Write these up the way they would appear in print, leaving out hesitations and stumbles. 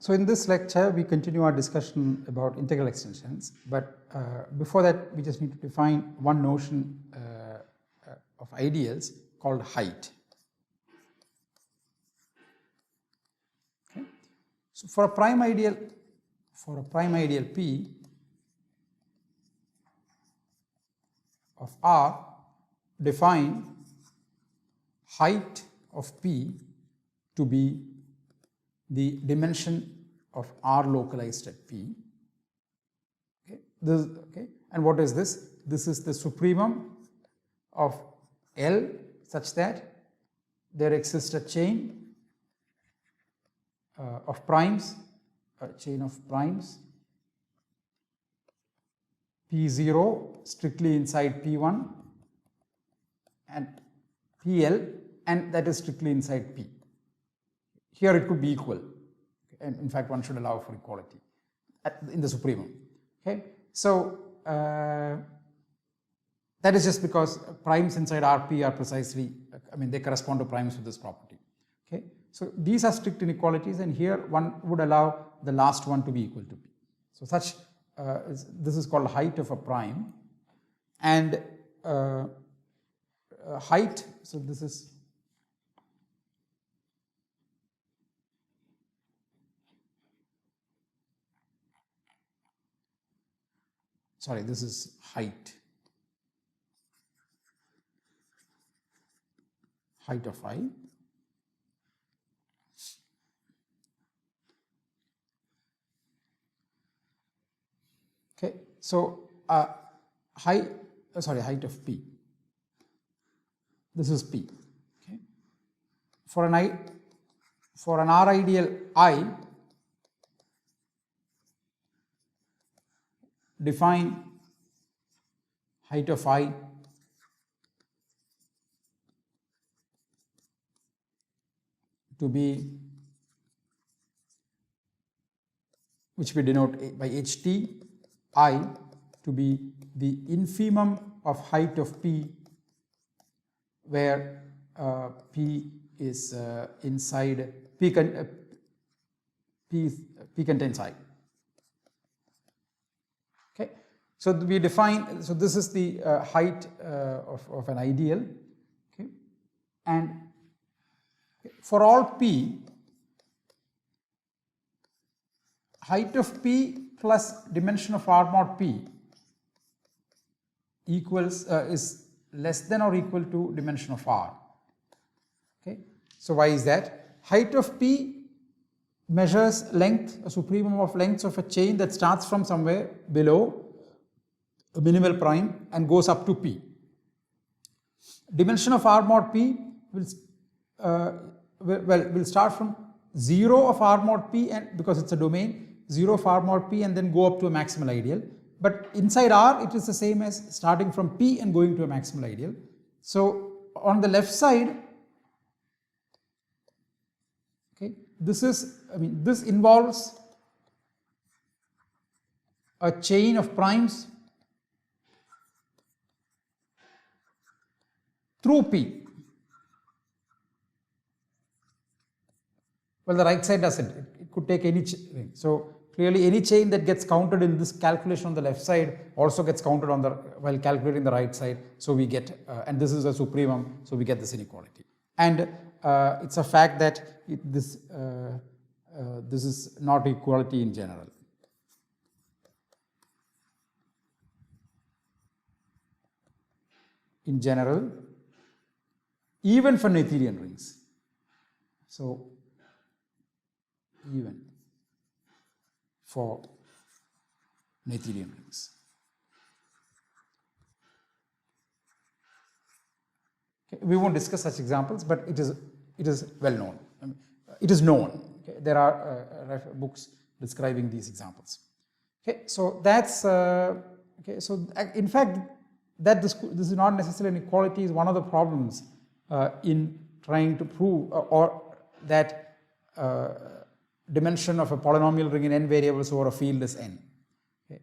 So in this lecture, we continue our discussion about integral extensions, but before that, we just need to define one notion of ideals called height. Okay. So for a prime ideal P of R, define height of P to be the dimension of R localized at P. Okay. And what is this? This is the supremum of L such that there exists a chain of primes, P0 strictly inside P1 and PL, and that is strictly inside P. Here it could be equal, and in fact one should allow for equality in the supremum. Okay, so that is just because primes inside RP are precisely, they correspond to primes with this property. Okay, so these are strict inequalities, and here one would allow the last one to be equal to P. So such this is called height of a prime, and height. So this is this is height of I. Okay, so height of P. This is P. Okay, for an R ideal I, define height of I to be, which we denote by HT, I to be the infimum of height of P, where P is inside P contains I. Okay, so we define. So this is the height of an ideal. Okay, and for all P, height of P plus dimension of R mod P equals is less than or equal to dimension of R. Okay, so why is that? Height of P measures length, a supremum of lengths of a chain that starts from somewhere below a minimal prime and goes up to P. Dimension of R mod P will start from 0 of R mod P, and because it's a domain, 0 of R mod P, and then go up to a maximal ideal. But inside R, it is the same as starting from P and going to a maximal ideal. So on the left side, okay, this involves a chain of primes through P. Well, the right side doesn't. It could take any chain. So clearly, any chain that gets counted in this calculation on the left side also gets counted on the while calculating the right side. So we get, and this is a supremum, so we get this inequality. And it's a fact that this is not equality in general. In general, even for Noetherian rings. So even for Noetherian rings. Okay, we won't discuss such examples, but it is well known. It is known. Okay, there are books describing these examples. Okay, so that's okay. So in fact, that this is not necessarily an equality is one of the problems in trying to prove or that dimension of a polynomial ring in n variables over a field is n. Okay.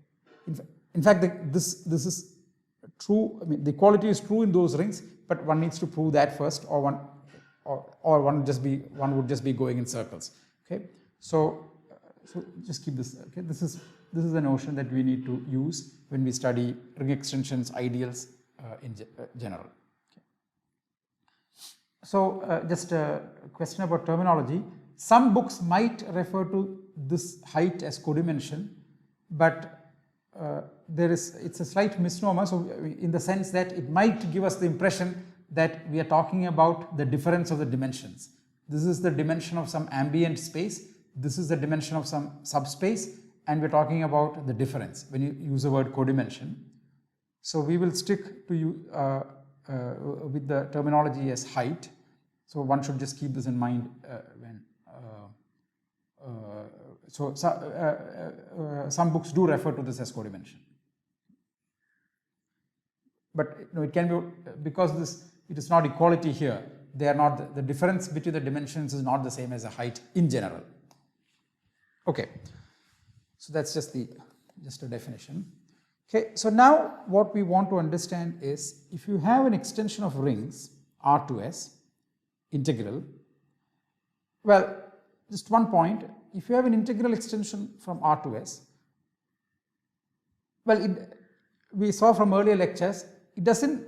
In fact, this is true. The equality is true in those rings, but one needs to prove that first, or one would just be going in circles. Okay. So So just keep this. Okay, this is the notion that we need to use when we study ring extensions, ideals in general. Okay. So just a question about terminology. Some books might refer to this height as codimension, but it's a slight misnomer. So in the sense that it might give us the impression that we are talking about the difference of the dimensions. This is the dimension of some ambient space. This is the dimension of some subspace, and we're talking about the difference when you use the word codimension. So we will stick to you with the terminology as height. So one should just keep this in mind when. Some books do refer to this as codimension, but it can be because it is not equality here. They are not the difference between the dimensions is not the same as a height in general. Okay, so that's just a definition. Okay, so now what we want to understand is if you have an extension of rings R to S integral, well, just one point, if you have an integral extension from R to S, well, we saw from earlier lectures, it doesn't,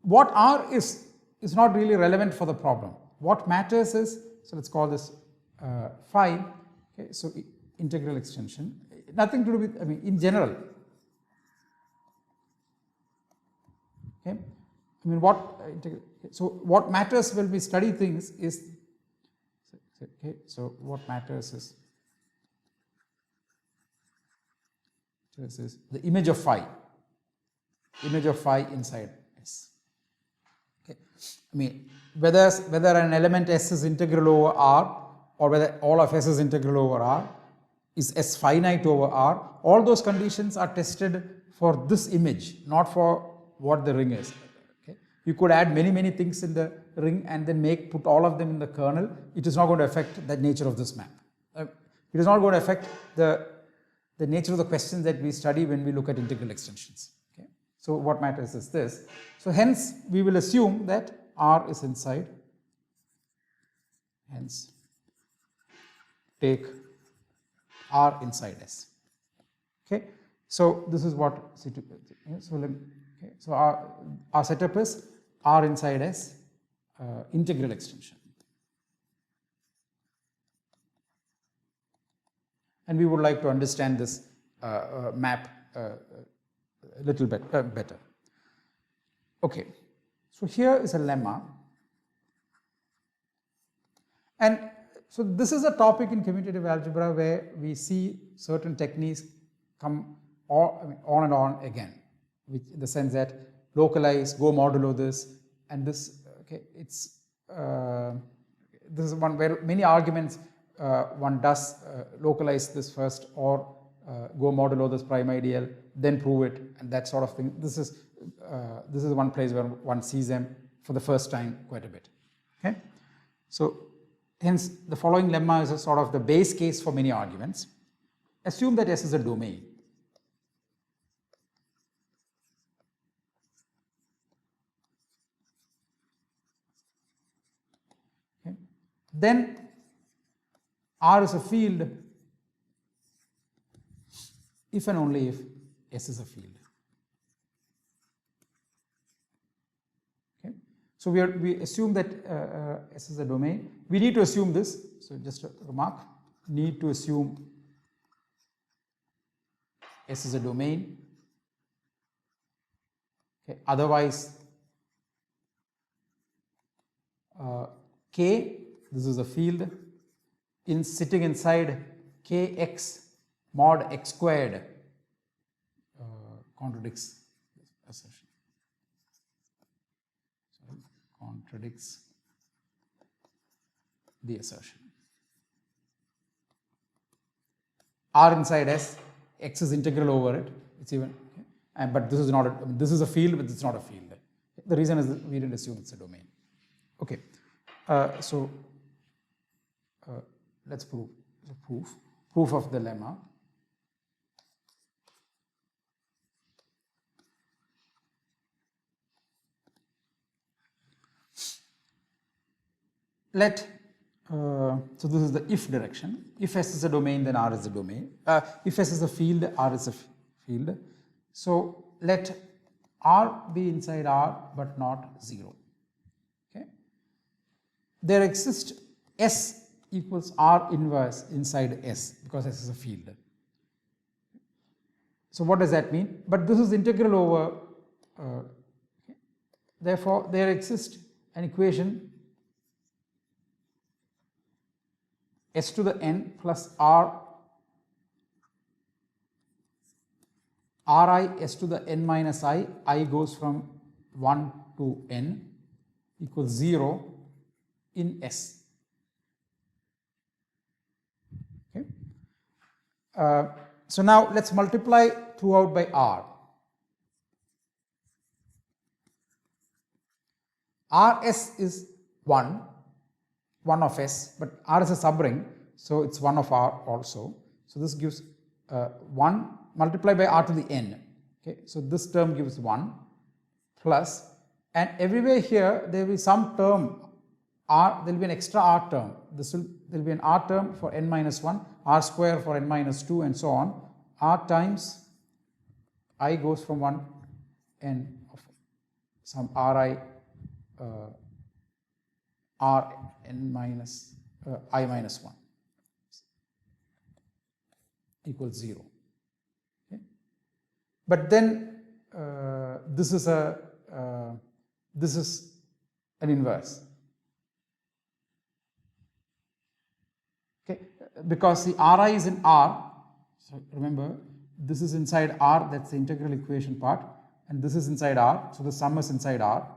what R is not really relevant for the problem. What matters is, so let's call this phi, okay, so integral extension, nothing to do with, in general, okay, what matters when we study things is, okay, so what matters is, this is the image of phi inside S. Okay, whether an element S is integral over R or whether all of S is integral over R, is S finite over R, all those conditions are tested for this image, not for what the ring is. Okay, you could add many things in the ring and then put all of them in the kernel. It is not going to affect the nature of this map. It is not going to affect the nature of the questions that we study when we look at integral extensions. Okay, so what matters is this. So hence we will assume that R is inside. Hence take R inside S. Okay, so this is what. So our setup is R inside S. Integral extension, and we would like to understand this map a little bit better. Okay, so here is a lemma, and so this is a topic in commutative algebra where we see certain techniques come on and on again, which in the sense that localize, go modulo this, and this. Okay, this is one where many arguments one does localize this first or go modulo this prime ideal, then prove it, and that sort of thing. This is one place where one sees them for the first time quite a bit. Okay, so hence the following lemma is a sort of the base case for many arguments. Assume that S is a domain. Then R is a field if and only if S is a field. Okay, so we assume that S is a domain. We need to assume this. So just a remark: need to assume S is a domain. Okay, otherwise, K. This is a field sitting inside Kx mod x squared contradicts this assertion. Sorry, contradicts the assertion. R inside S, X is integral over it. It's even, okay? But this is not. This is a field, but it's not a field. The reason is that we didn't assume it's a domain. Okay, so. Let's prove of the lemma. Let so this is the if direction. If S is a domain, then R is a domain. If S is a field, R is a field. So let R be inside R but not 0. Okay. There exists S equals R inverse inside S because S is a field. So what does that mean? But this is integral over, okay. Therefore there exists an equation S to the n plus Ri S to the n minus I goes from 1 to n equals 0 in S. Okay. So now let's multiply throughout by R. Rs is 1 of S, but R is a subring, so it's 1 of R also. So this gives 1 multiplied by R to the n. Okay, so this term gives 1 plus, and everywhere here there will be some term R, there will be an extra R term. There will be an R term for n minus 1, R square for n minus 2, and so on. R times I goes from 1 n of some Ri R n minus I minus 1 equals 0. Okay. But then this is an inverse. Okay, because the Ri is in R. So remember, this is inside R. That's the integral equation part, and this is inside R. So the sum is inside R.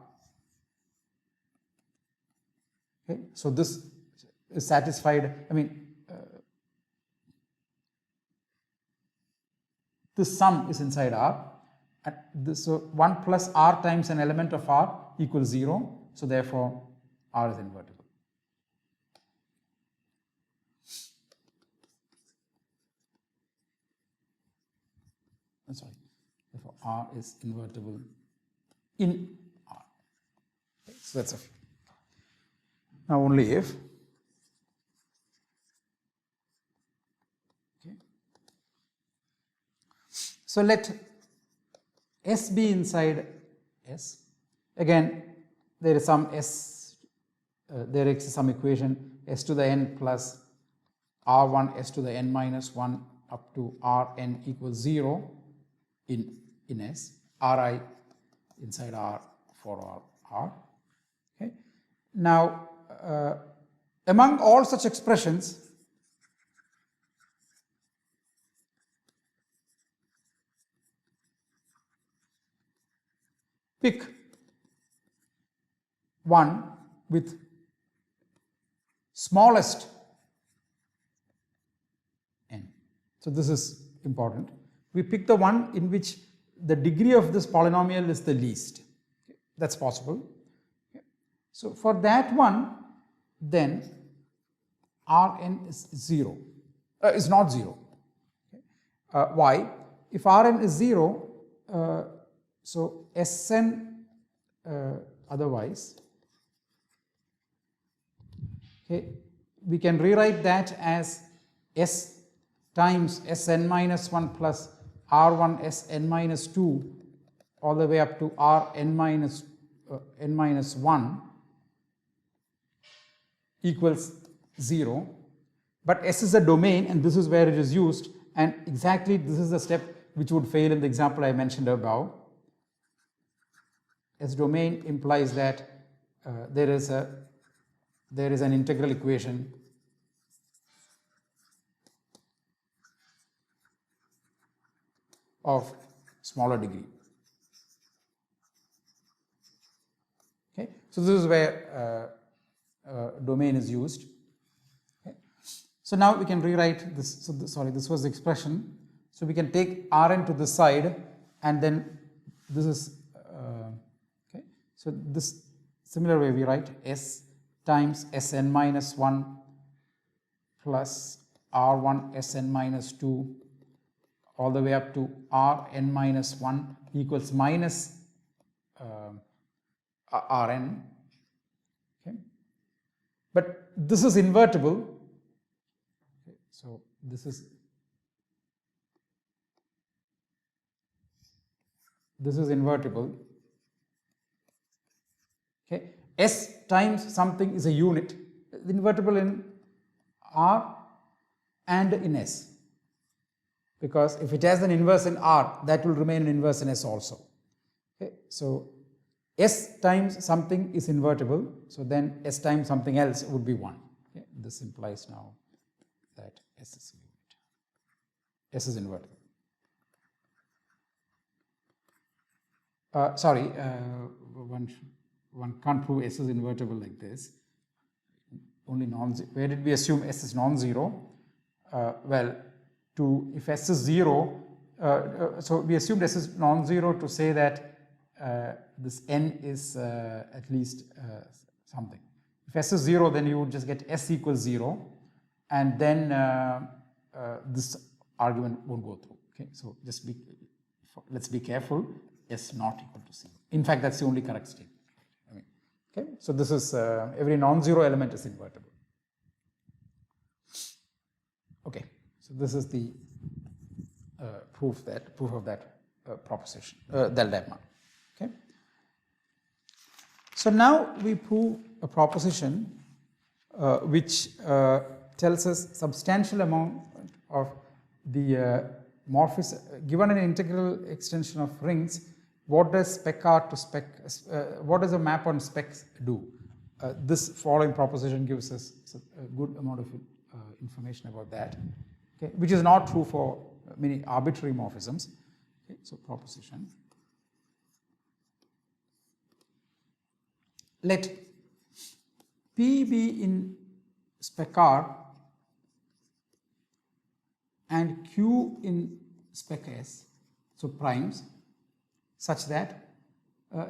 Okay, so this is satisfied. I mean, this sum is inside R, and this, so 1 plus R times an element of R equals 0. So therefore, R is invertible. Sorry, therefore R is invertible in R. Okay, so that's a few. Now only if. Okay. So let S be inside S. Again, there is some S, there exists some equation S to the n plus R1 S to the n minus 1 up to Rn equals 0 in S. Ri inside R for R. Okay. Now, among all such expressions, pick one with smallest n. So this is important. We pick the one in which the degree of this polynomial is the least. Okay. That's possible. Okay. So for that one, then Rn is 0, is not 0. Okay. Why? If Rn is 0, so Sn otherwise, okay, we can rewrite that as S times Sn minus 1 plus R1 Sn minus 2 all the way up to Rn minus n minus 1 equals 0. But S is a domain, and this is where it is used, and exactly this is the step which would fail in the example I mentioned above. S domain implies that there is an integral equation of smaller degree. Okay, so this is where domain is used. Okay. So now we can rewrite this. So this was the expression. So we can take Rn to this side, and then this is okay. So this similar way we write S times Sn minus 1 plus R1 Sn minus 2 all the way up to Rn minus 1 equals minus Rn. Okay. but this is invertible. Okay, so this is invertible. Okay, S times something is a unit, invertible in R and in S, because if it has an inverse in R, that will remain an inverse in S also. Okay, so S times something is invertible, so then S times something else would be 1. Okay, this implies now that S is a unit. S is invertible. Sorry, one can't prove S is invertible like this. Only non-zero. Where did we assume S is non-zero? Well, if S is 0, so we assumed S is non-zero to say that this n is at least something. If S is 0, then you would just get S equals 0, and then this argument won't go through. Okay, so let's be careful. S not equal to 0. In fact, that's the only correct statement. Okay, so this is every non-zero element is invertible. Okay, so this is the proof of that proposition, that lemma. Okay. So now we prove a proposition which tells us substantial amount of the morphism. Given an integral extension of rings, what does spec R to spec, what does a map on specs do? This following proposition gives us a good amount of information about that, okay, which is not true for many arbitrary morphisms. Okay, so proposition. Let P be in spec R and Q in spec S, so primes, such that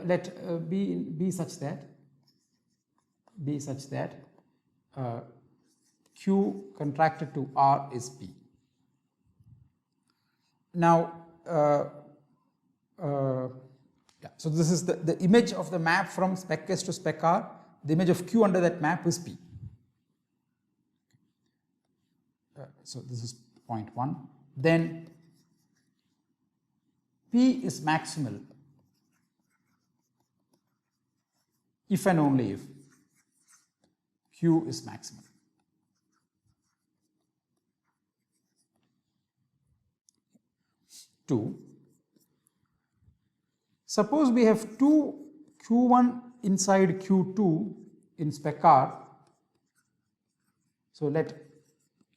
let be such that Q contracted to R is P. Now, so this is the image of the map from spec S to spec R. The image of Q under that map is P. So this is point 1. Then P is maximal if and only if Q is maximal. Two. Suppose we have two Q1 inside Q2 in spec R. So let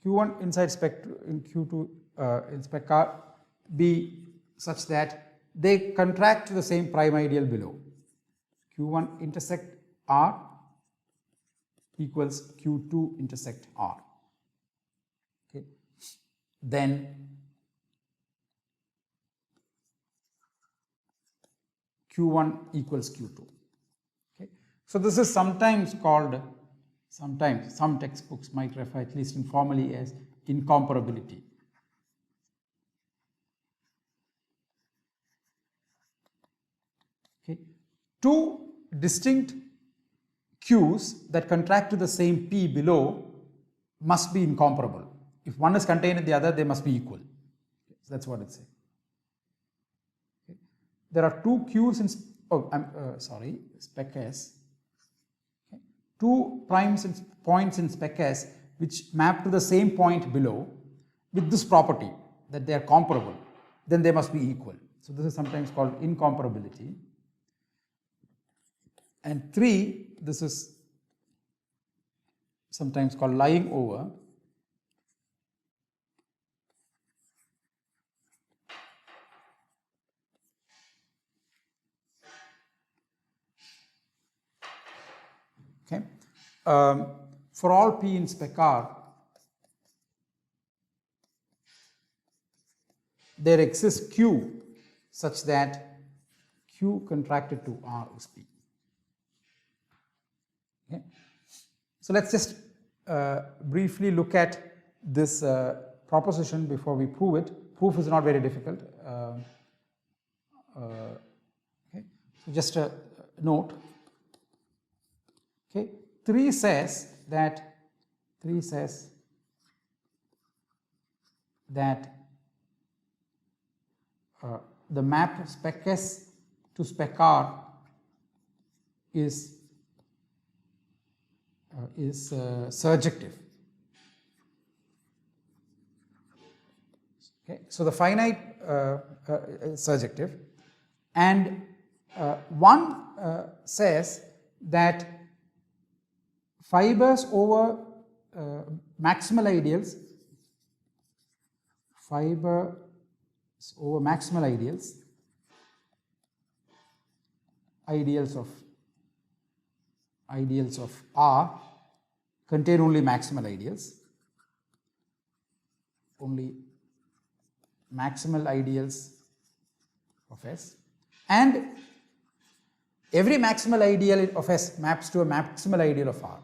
Q1 inside spec in Q2 in spec R be such that they contract to the same prime ideal below. Q1 intersect R equals Q2 intersect R. Okay. Then Q1 equals Q2. Okay. So this is sometimes called, some textbooks might refer at least informally as incomparability. Okay. Two distinct Qs that contract to the same P below must be incomparable. If one is contained in the other, they must be equal. Okay. So that's what it's saying. There are two Qs in spec S. Okay. Two primes and points in spec S which map to the same point below with this property that they are comparable, then they must be equal. So this is sometimes called incomparability. And 3, this is sometimes called lying over. Okay. For all P in spec R, there exists Q such that Q contracted to R is P. Okay. So let's just briefly look at this proposition before we prove it. Proof is not very difficult. Okay. So just a note. Okay. 3 says that the map spec S to spec R is surjective. Okay, so the finite is surjective, and one says that fibers over maximal ideals, ideals of R contain only maximal ideals, of S, and every maximal ideal of S maps to a maximal ideal of R.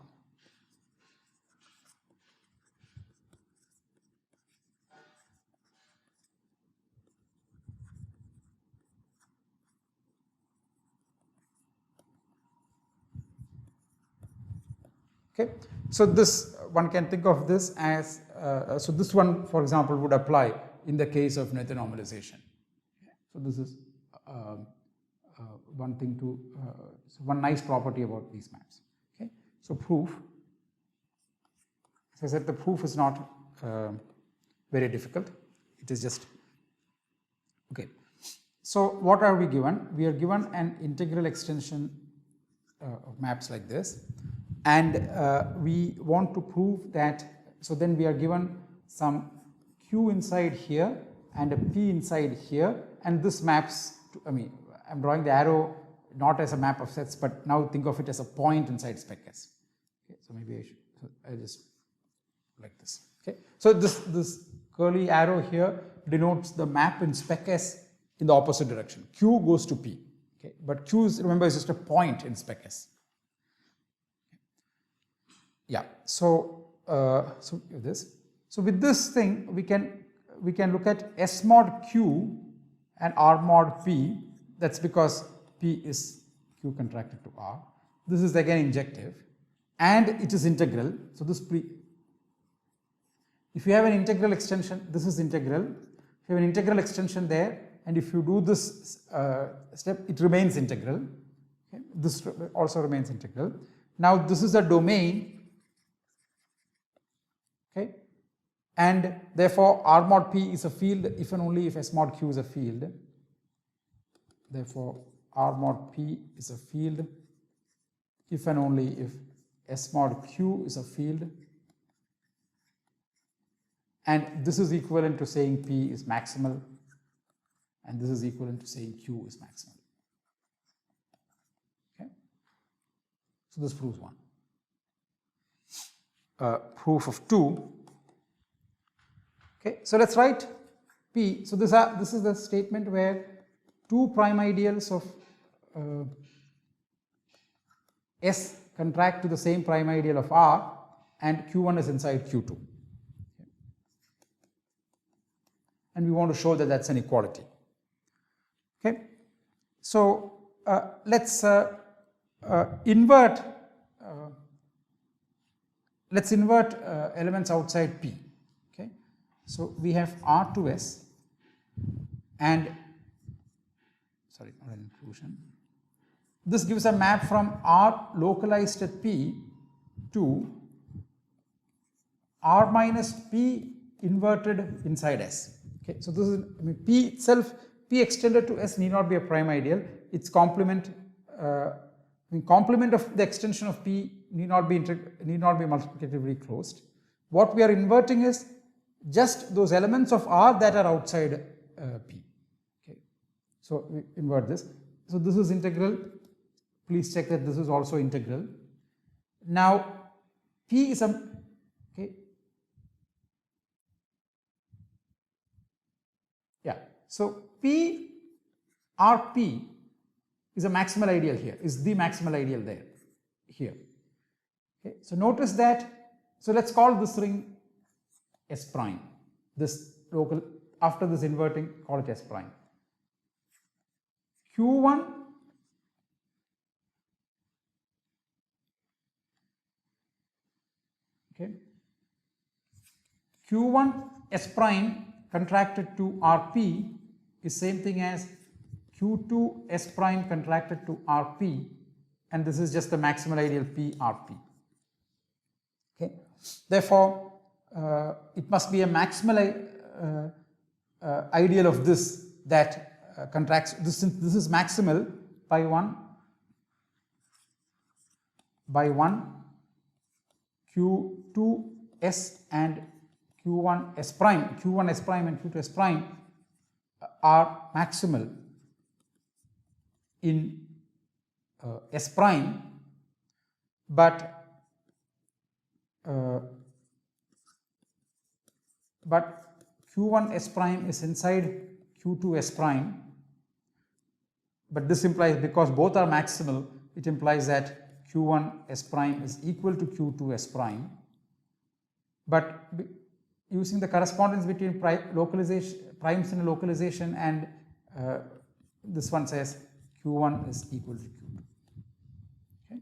Okay, so this one can think of this as so this one, for example, would apply in the case of Noether normalization. So this is one thing to so one nice property about these maps. Okay, so proof. As I said, the proof is not very difficult. It is just okay. So what are we given? We are given an integral extension of maps like this, and we want to prove that. So then we are given some q inside here and a p inside here, and this maps to, I'm drawing the arrow not as a map of sets, but now think of it as a point inside spec S. Okay, so maybe I just like this. Okay, so this curly arrow here denotes the map in spec S in the opposite direction. Q goes to P. Okay, but Q is, remember, is just a point in spec S. Yeah. So with this thing we can look at S mod Q and R mod P. That's because P is Q contracted to R. This is again injective, and it is integral. So this if you have an integral extension, this is integral. If you have an integral extension there, and if you do this step, it remains integral. Okay. This also remains integral. Now this is a domain. Okay, and therefore R mod P is a field if and only if S mod Q is a field. Therefore R mod P is a field if and only if S mod Q is a field, and this is equivalent to saying P is maximal, and this is equivalent to saying Q is maximal. Okay, so this proves one. Proof of 2. Okay, so let's write P. So this is the statement where two prime ideals of S contract to the same prime ideal of R, and Q1 is inside Q2. Okay. And we want to show that that's an equality. Okay, so let's invert. Let's invert elements outside P. Okay, so we have R2S and not an inclusion. This gives a map from R localized at P to R minus P inverted inside S. Okay, so this is P itself. P extended to S need not be a prime ideal. Its complement. Complement of the extension of P need not be multiplicatively closed. What we are inverting is just those elements of R that are outside P. Okay, so we invert this. So this is integral. Please check that this is also integral. Now P is a so P RP is a maximal ideal here, is the maximal ideal there, here. Okay, so notice that, so let's call this ring S prime, this local, after this inverting, call it S prime. Q1 Q1 S prime contracted to Rp is same thing as Q2 S prime contracted to Rp, and this is just the maximal ideal P Rp. Okay. Therefore, it must be a maximal ideal of this that contracts this. Since this is maximal by one Q2 S and Q1 S prime and Q2 S prime are maximal in S prime, but Q1 S prime is inside Q2 S prime, but this implies, because both are maximal, it implies that Q1 S prime is equal to Q2 S prime, but using the correspondence between primes in a localization, and this one says Q1 is equal to Q2. Okay.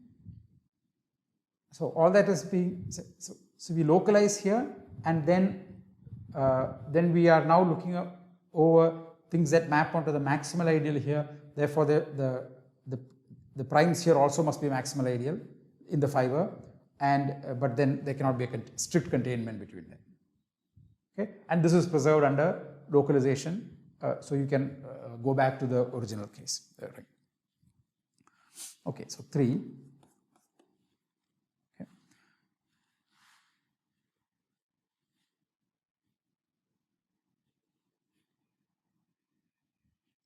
So all that is being, so we localize here, and then we are now looking over things that map onto the maximal ideal here. Therefore, the primes here also must be maximal ideal in the fiber, and but then there cannot be a strict containment between them. Okay, and this is preserved under localization, so you can go back to the original case. Right. Okay, so 3. Okay.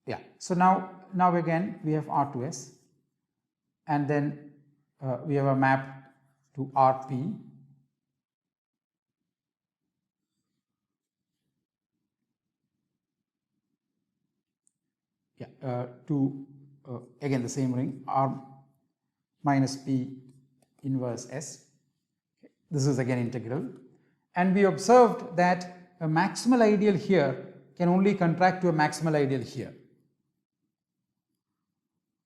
Yeah, so now again we have R2S, and then we have a map to Rp, to again the same ring R minus P inverse S. Okay. This is again integral, and we observed that a maximal ideal here can only contract to a maximal ideal here.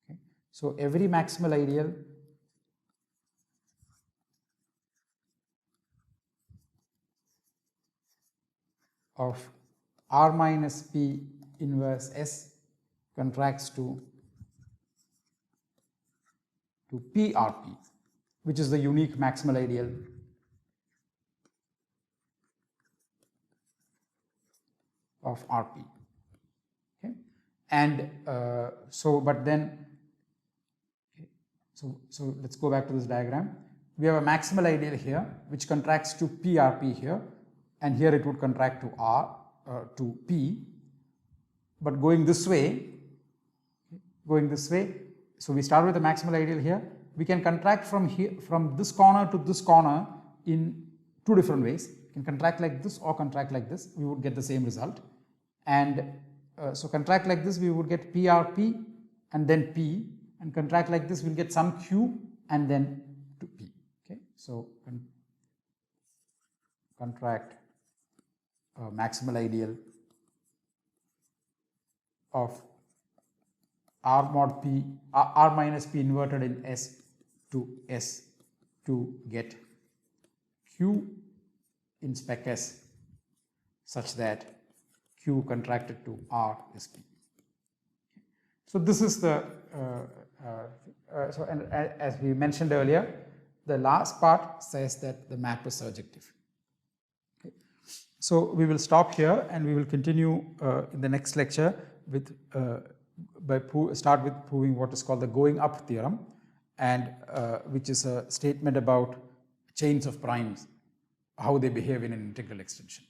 Okay. So every maximal ideal of R minus P inverse S contracts to PRP, which is the unique maximal ideal of Rp. Okay. And but then, okay, so let's go back to this diagram. We have a maximal ideal here which contracts to PRP here, and here it would contract to R to P, but going this way, so we start with the maximal ideal here. We can contract from here, from this corner to this corner, in two different ways. You can contract like this or contract like this. We would get the same result. And so contract like this, we would get PRP and then P, and contract like this, we'll get some Q and then to P. Okay, so contract maximal ideal of R mod P, R minus P inverted in S to get Q in spec S such that Q contracted to R is P. So this is the, and as we mentioned earlier, the last part says that the map is surjective. Okay. So we will stop here, and we will continue in the next lecture with start with proving what is called the going up theorem, and which is a statement about chains of primes, how they behave in an integral extension.